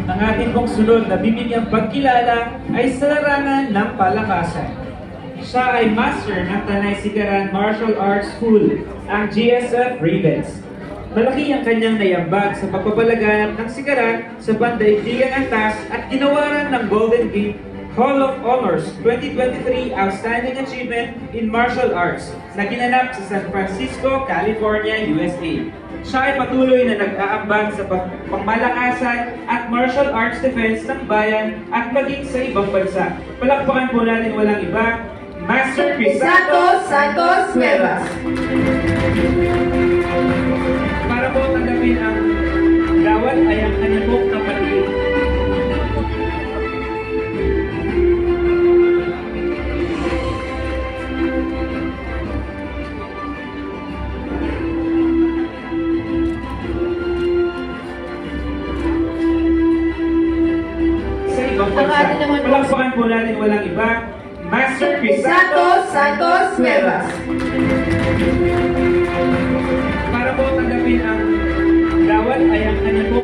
Ang ating pong sunod na bibigyang pagkilala ay sa larangan ng palakasan. Siya ay master ng Tanay Sigaran Martial Arts School, ang GSF Ravens. Malaki ang kanyang naiambag sa pagpapalaganap ng sigaran sa Pandaigdigang Antas at ginawaran ng Golden Gate Hall of Honors 2023 Outstanding Achievement in Martial Arts na ginanap sa San Francisco, California, USA. Siya ay patuloy na nag-aambag sa pangmalakasan at martial arts defense ng bayan at maging sa ibang bansa. Palakpakan po natin walang iba, Master Crisanto Santos Cuevas. Para po tanggapin ang gawad ay ang kanyang pong kapatid. Sa ibang bansa. Palakpakan po natin walang iba, Master Crisanto Santos Cuevas.